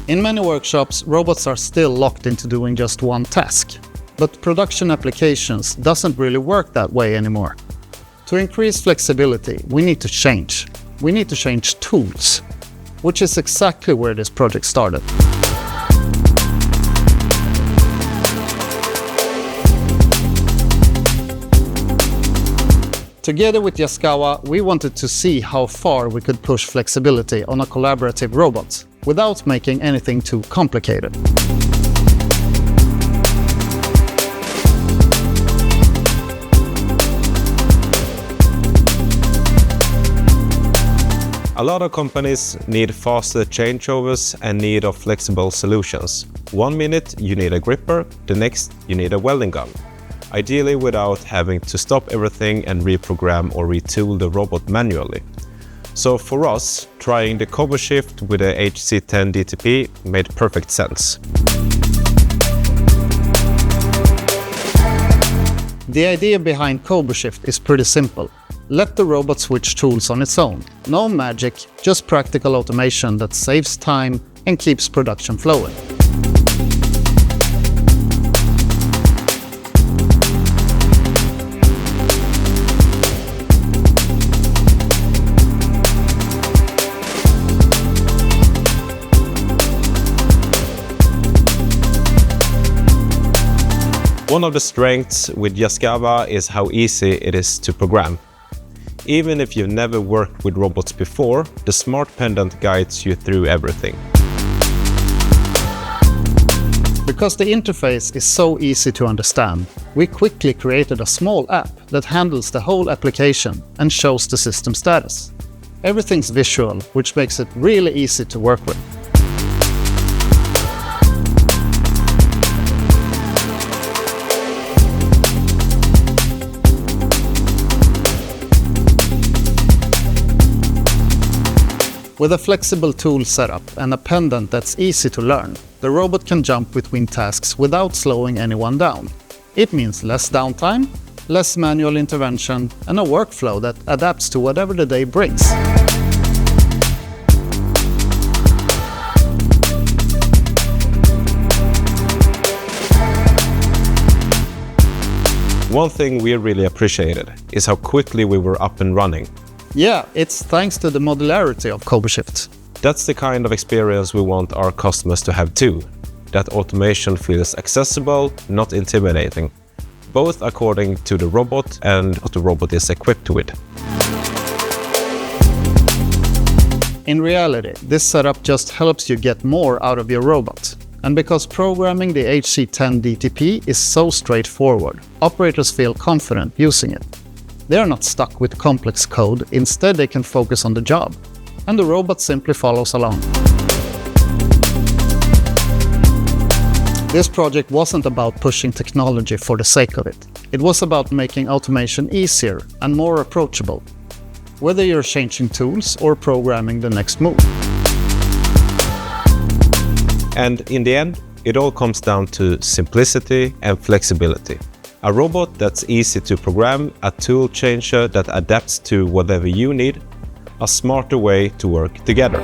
In many workshops, robots are still locked into doing just one task. But production applications doesn't really work that way anymore. To increase flexibility, we need to change. We need to change tools, which is exactly where this project started. Together with Yaskawa, we wanted to see how far we could push flexibility on a collaborative robot without making anything too complicated. A lot of companies need faster changeovers and need of flexible solutions. 1 minute you need a gripper, the next you need a welding gun. Ideally without having to stop everything and reprogram or retool the robot manually. So for us, trying the CoboShift with the HC10 DTP made perfect sense. The idea behind CoboShift is pretty simple. Let the robot switch tools on its own. No magic, just practical automation that saves time and keeps production flowing. One of the strengths with Yaskawa is how easy it is to program. Even if you've never worked with robots before, the smart pendant guides you through everything. Because the interface is so easy to understand, we quickly created a small app that handles the whole application and shows the system status. Everything's visual, which makes it really easy to work with. With a flexible tool setup and a pendant that's easy to learn, the robot can jump between tasks without slowing anyone down. It means less downtime, less manual intervention, and a workflow that adapts to whatever the day brings. One thing we really appreciated is how quickly we were up and running. Yeah, it's thanks to the modularity of CoboShift. That's the kind of experience we want our customers to have too. That automation feels accessible, not intimidating, both according to the robot and what the robot is equipped with. In reality, this setup just helps you get more out of your robot. And because programming the HC10 DTP is so straightforward, operators feel confident using it. They are not stuck with complex code, instead they can focus on the job. And the robot simply follows along. This project wasn't about pushing technology for the sake of it. It was about making automation easier and more approachable, whether you're changing tools or programming the next move. And in the end, it all comes down to simplicity and flexibility. A robot that's easy to program, a tool changer that adapts to whatever you need, a smarter way to work together.